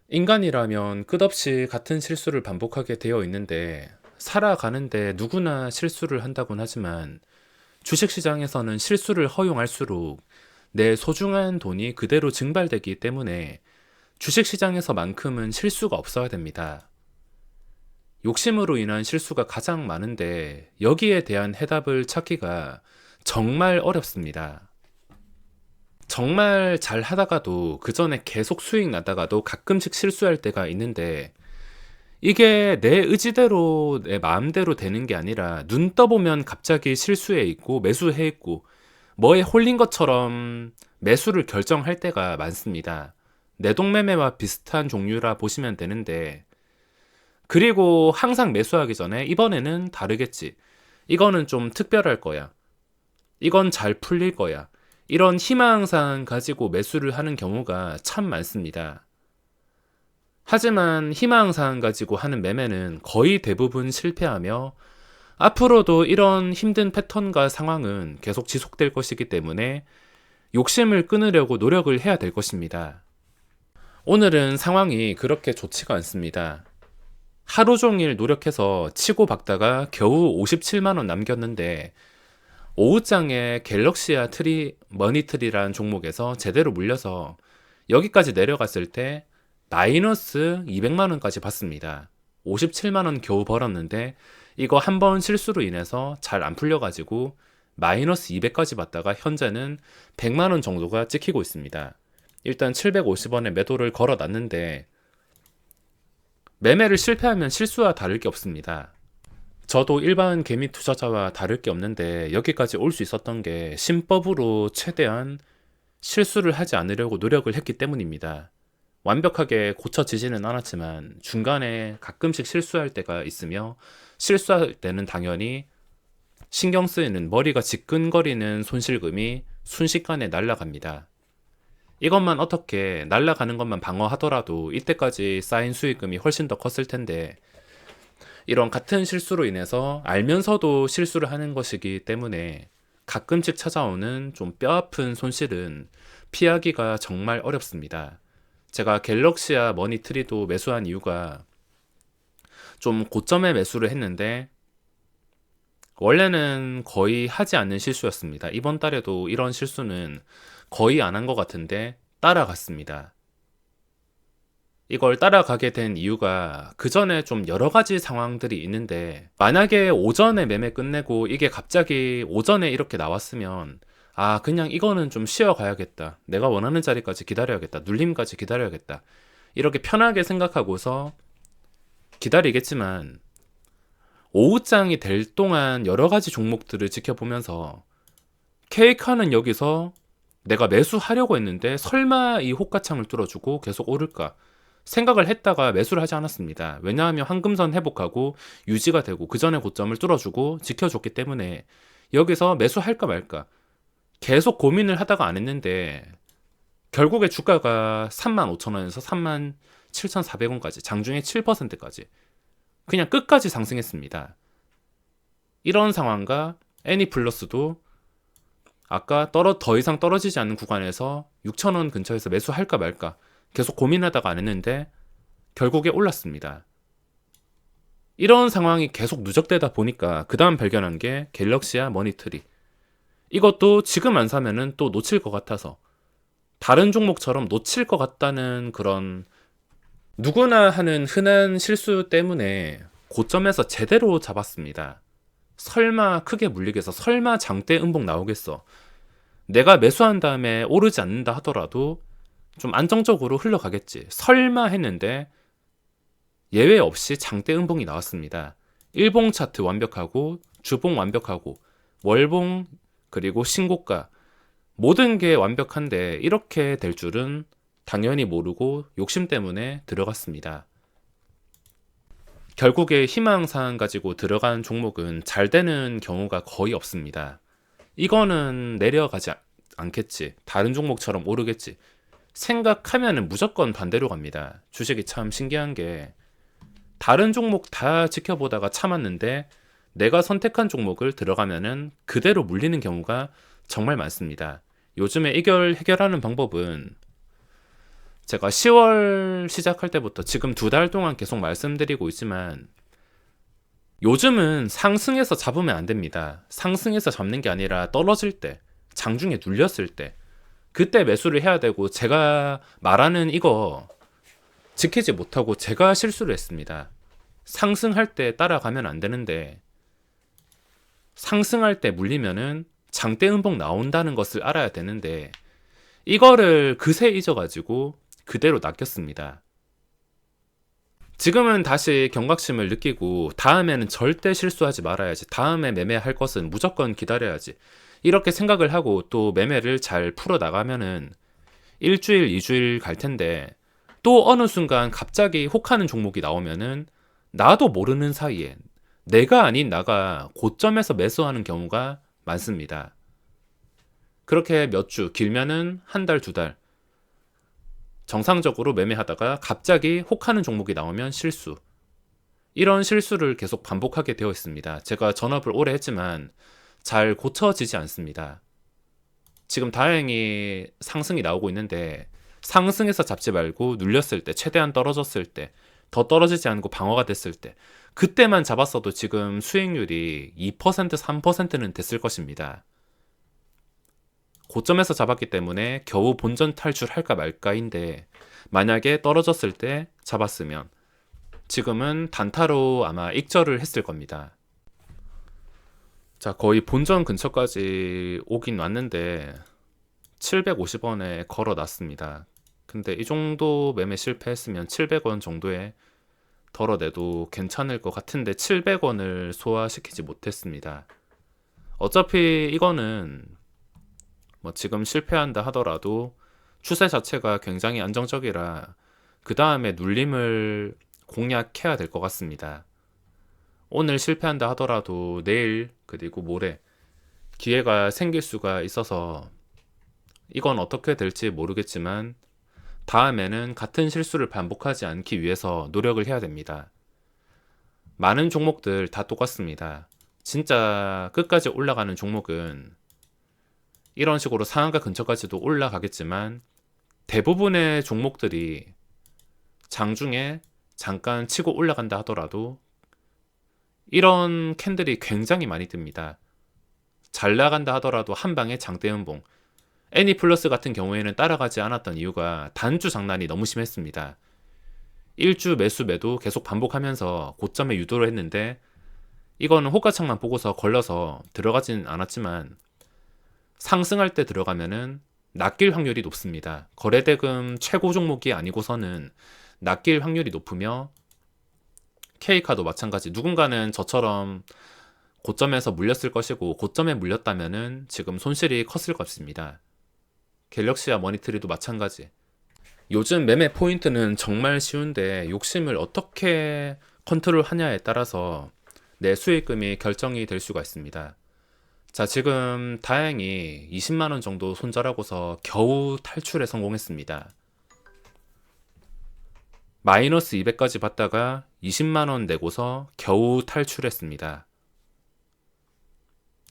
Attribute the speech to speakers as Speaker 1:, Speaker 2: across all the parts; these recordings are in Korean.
Speaker 1: 인간이라면 끝없이 같은 실수를 반복하게 되어 있는데 살아가는데 누구나 실수를 한다곤 하지만 주식시장에서는 실수를 허용할수록 내 소중한 돈이 그대로 증발되기 때문에 주식시장에서만큼은 실수가 없어야 됩니다. 욕심으로 인한 실수가 가장 많은데 여기에 대한 해답을 찾기가 정말 어렵습니다. 정말 잘 하다가도 그 전에 계속 수익 나다가도 가끔씩 실수할 때가 있는데 이게 내 의지대로 내 마음대로 되는 게 아니라 눈 떠보면 갑자기 실수해 있고 매수해 있고 뭐에 홀린 것처럼 매수를 결정할 때가 많습니다. 내동매매와 비슷한 종류라 보시면 되는데 그리고 항상 매수하기 전에 이번에는 다르겠지. 이거는 좀 특별할 거야. 이건 잘 풀릴 거야. 이런 희망사항 가지고 매수를 하는 경우가 참 많습니다. 하지만 희망사항 가지고 하는 매매는 거의 대부분 실패하며 앞으로도 이런 힘든 패턴과 상황은 계속 지속될 것이기 때문에 욕심을 끊으려고 노력을 해야 될 것입니다. 오늘은 상황이 그렇게 좋지가 않습니다. 하루 종일 노력해서 치고 박다가 겨우 57만원 남겼는데 오후장에 갤럭시아 트리, 머니트리라는 종목에서 제대로 물려서 여기까지 내려갔을 때 마이너스 200만원까지 받습니다. 57만원 겨우 벌었는데 이거 한 번 실수로 인해서 잘 안 풀려가지고 마이너스 200까지 받다가 현재는 100만원 정도가 찍히고 있습니다. 일단 750원에 매도를 걸어놨는데 매매를 실패하면 실수와 다를 게 없습니다. 저도 일반 개미 투자자와 다를 게 없는데 여기까지 올 수 있었던 게 신법으로 최대한 실수를 하지 않으려고 노력을 했기 때문입니다. 완벽하게 고쳐지지는 않았지만 중간에 가끔씩 실수할 때가 있으며 실수할 때는 당연히 신경 쓰이는 머리가 지끈거리는 손실금이 순식간에 날아갑니다. 이것만 어떻게 날아가는 것만 방어하더라도 이때까지 쌓인 수익금이 훨씬 더 컸을 텐데 이런 같은 실수로 인해서 알면서도 실수를 하는 것이기 때문에 가끔씩 찾아오는 좀 뼈아픈 손실은 피하기가 정말 어렵습니다. 제가 갤럭시아 머니트리도 매수한 이유가 좀 고점에 매수를 했는데 원래는 거의 하지 않는 실수였습니다. 이번 달에도 이런 실수는 거의 안 한 것 같은데 따라갔습니다. 이걸 따라가게 된 이유가 그 전에 좀 여러 가지 상황들이 있는데 만약에 오전에 매매 끝내고 이게 갑자기 오전에 이렇게 나왔으면 아 그냥 이거는 좀 쉬어가야겠다. 내가 원하는 자리까지 기다려야겠다. 눌림까지 기다려야겠다. 이렇게 편하게 생각하고서 기다리겠지만 오후장이 될 동안 여러 가지 종목들을 지켜보면서 케이카는 여기서 내가 매수하려고 했는데 설마 이 호가창을 뚫어주고 계속 오를까 생각을 했다가 매수를 하지 않았습니다. 왜냐하면 황금선 회복하고 유지가 되고 그 전에 고점을 뚫어주고 지켜줬기 때문에 여기서 매수할까 말까 계속 고민을 하다가 안 했는데 결국에 주가가 35,000원에서 37,400원까지 장중에 7%까지 그냥 끝까지 상승했습니다. 이런 상황과 애니플러스도 아까 더 이상 떨어지지 않는 구간에서 6,000원 근처에서 매수할까 말까 계속 고민하다가 안 했는데 결국에 올랐습니다. 이런 상황이 계속 누적되다 보니까 그 다음 발견한 게 갤럭시아 머니트리. 이것도 지금 안 사면은 또 놓칠 것 같아서 다른 종목처럼 놓칠 것 같다는 그런 누구나 하는 흔한 실수 때문에 고점에서 제대로 잡았습니다. 설마 크게 물리겠어? 설마 장대 음봉 나오겠어? 내가 매수한 다음에 오르지 않는다 하더라도 좀 안정적으로 흘러가겠지. 설마 했는데 예외 없이 장대 음봉이 나왔습니다. 일봉 차트 완벽하고 주봉 완벽하고 월봉 그리고 신고가 모든 게 완벽한데 이렇게 될 줄은 당연히 모르고 욕심 때문에 들어갔습니다. 결국에 희망사항 가지고 들어간 종목은 잘 되는 경우가 거의 없습니다. 이거는 내려가지 않겠지. 다른 종목처럼 오르겠지. 생각하면은 무조건 반대로 갑니다. 주식이 참 신기한 게 다른 종목 다 지켜보다가 참았는데 내가 선택한 종목을 들어가면은 그대로 물리는 경우가 정말 많습니다. 요즘에 이걸 해결하는 방법은 제가 10월 시작할 때부터 지금 2달 동안 계속 말씀드리고 있지만 요즘은 상승해서 잡으면 안 됩니다. 상승해서 잡는 게 아니라 떨어질 때, 장중에 눌렸을 때 그때 매수를 해야 되고, 제가 말하는 이거 지키지 못하고 제가 실수를 했습니다. 상승할 때 따라가면 안 되는데, 상승할 때 물리면은 장대 음봉 나온다는 것을 알아야 되는데, 이거를 그새 잊어가지고 그대로 낚였습니다. 지금은 다시 경각심을 느끼고 다음에는 절대 실수하지 말아야지, 다음에 매매할 것은 무조건 기다려야지, 이렇게 생각을 하고 또 매매를 잘 풀어 나가면은 일주일, 2주일 갈 텐데, 또 어느 순간 갑자기 혹하는 종목이 나오면은 나도 모르는 사이에 내가 아닌 나가 고점에서 매수하는 경우가 많습니다. 그렇게 몇 주, 길면은 한 달, 2달 정상적으로 매매하다가 갑자기 혹하는 종목이 나오면 실수. 이런 실수를 계속 반복하게 되어 있습니다. 제가 전업을 오래 했지만 잘 고쳐지지 않습니다. 지금 다행히 상승이 나오고 있는데, 상승해서 잡지 말고 눌렸을 때, 최대한 떨어졌을 때, 더 떨어지지 않고 방어가 됐을 때, 그때만 잡았어도 지금 수익률이 2%, 3%는 됐을 것입니다. 고점에서 잡았기 때문에 겨우 본전 탈출할까 말까인데, 만약에 떨어졌을 때 잡았으면 지금은 단타로 아마 익절을 했을 겁니다. 자, 거의 본전 근처까지 오긴 왔는데 750원에 걸어 놨습니다. 근데 이 정도 매매 실패했으면 700원 정도에 덜어내도 괜찮을 것 같은데 700원을 소화시키지 못했습니다. 어차피 이거는 뭐 지금 실패한다 하더라도 추세 자체가 굉장히 안정적이라 그 다음에 눌림을 공략해야 될 것 같습니다. 오늘 실패한다 하더라도 내일 그리고 모레 기회가 생길 수가 있어서, 이건 어떻게 될지 모르겠지만 다음에는 같은 실수를 반복하지 않기 위해서 노력을 해야 됩니다. 많은 종목들 다 똑같습니다. 진짜 끝까지 올라가는 종목은 이런 식으로 상한가 근처까지도 올라가겠지만, 대부분의 종목들이 장중에 잠깐 치고 올라간다 하더라도 이런 캔들이 굉장히 많이 뜹니다. 잘 나간다 하더라도 한 방에 장대 음봉. 애니플러스 같은 경우에는 따라가지 않았던 이유가 단주 장난이 너무 심했습니다. 1주 매수 매도 계속 반복하면서 고점에 유도를 했는데, 이거는 호가창만 보고서 걸려서 들어가진 않았지만 상승할 때 들어가면은 낚일 확률이 높습니다. 거래대금 최고 종목이 아니고서는 낚일 확률이 높으며, K카도 마찬가지. 누군가는 저처럼 고점에서 물렸을 것이고, 고점에 물렸다면은 지금 손실이 컸을 것입니다. 갤럭시와 머니트리도 마찬가지. 요즘 매매 포인트는 정말 쉬운데 욕심을 어떻게 컨트롤 하냐에 따라서 내 수익금이 결정이 될 수가 있습니다. 자, 지금 다행히 20만원 정도 손절하고서 겨우 탈출에 성공했습니다. 마이너스 200까지 받다가 20만원 내고서 겨우 탈출했습니다.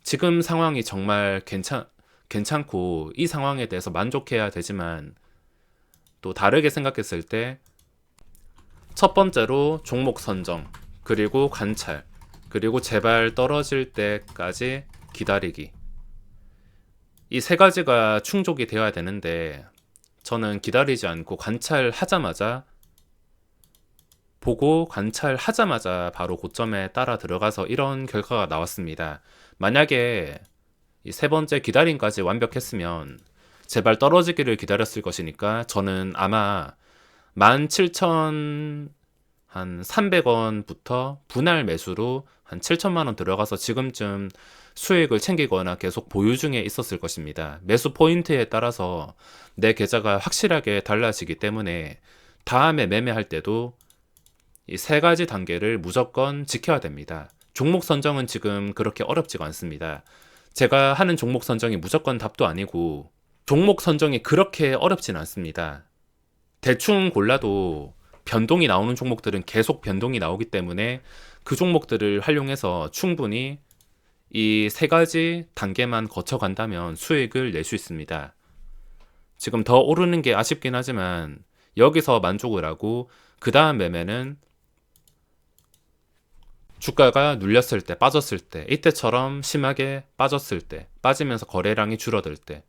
Speaker 1: 지금 상황이 정말 괜찮고 이 상황에 대해서 만족해야 되지만, 또 다르게 생각했을 때 첫 번째로 종목 선정, 그리고 관찰, 그리고 제발 떨어질 때까지 기다리기, 이 세 가지가 충족이 되어야 되는데, 저는 기다리지 않고 관찰하자마자 보고 관찰하자마자 바로 고점에 따라 들어가서 이런 결과가 나왔습니다. 만약에 이 세 번째 기다림까지 완벽했으면 제발 떨어지기를 기다렸을 것이니까, 저는 아마 17,300원부터 분할 매수로 한 7천만원 들어가서 지금쯤 수익을 챙기거나 계속 보유 중에 있었을 것입니다. 매수 포인트에 따라서 내 계좌가 확실하게 달라지기 때문에 다음에 매매할 때도 이 세 가지 단계를 무조건 지켜야 됩니다. 종목 선정은 지금 그렇게 어렵지가 않습니다. 제가 하는 종목 선정이 무조건 답도 아니고, 종목 선정이 그렇게 어렵진 않습니다. 대충 골라도 변동이 나오는 종목들은 계속 변동이 나오기 때문에 그 종목들을 활용해서 충분히 이 세 가지 단계만 거쳐간다면 수익을 낼 수 있습니다. 지금 더 오르는 게 아쉽긴 하지만 여기서 만족을 하고 그 다음 매매는 주가가 눌렸을 때, 빠졌을 때, 이때처럼 심하게 빠졌을 때, 빠지면서 거래량이 줄어들 때,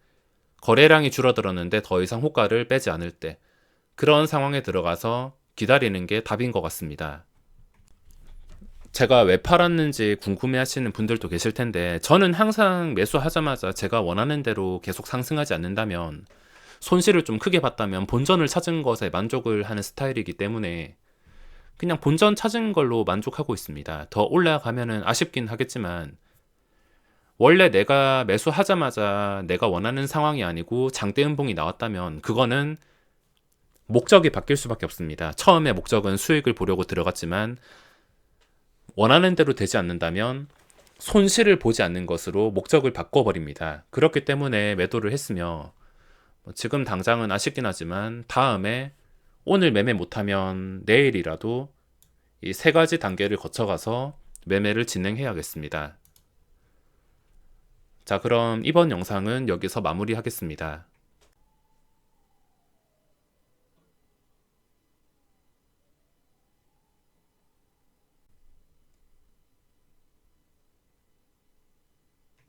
Speaker 1: 거래량이 줄어들었는데 더 이상 호가를 빼지 않을 때, 그런 상황에 들어가서 기다리는 게 답인 것 같습니다. 제가 왜 팔았는지 궁금해 하시는 분들도 계실 텐데, 저는 항상 매수하자마자 제가 원하는 대로 계속 상승하지 않는다면, 손실을 좀 크게 봤다면 본전을 찾은 것에 만족을 하는 스타일이기 때문에 그냥 본전 찾은 걸로 만족하고 있습니다. 더 올라가면은 아쉽긴 하겠지만, 원래 내가 매수하자마자 내가 원하는 상황이 아니고 장대 음봉이 나왔다면 그거는 목적이 바뀔 수밖에 없습니다. 처음에 목적은 수익을 보려고 들어갔지만 원하는 대로 되지 않는다면 손실을 보지 않는 것으로 목적을 바꿔버립니다. 그렇기 때문에 매도를 했으며, 지금 당장은 아쉽긴 하지만 다음에 오늘 매매 못하면 내일이라도 이 세 가지 단계를 거쳐가서 매매를 진행해야겠습니다. 자, 그럼 이번 영상은 여기서 마무리하겠습니다.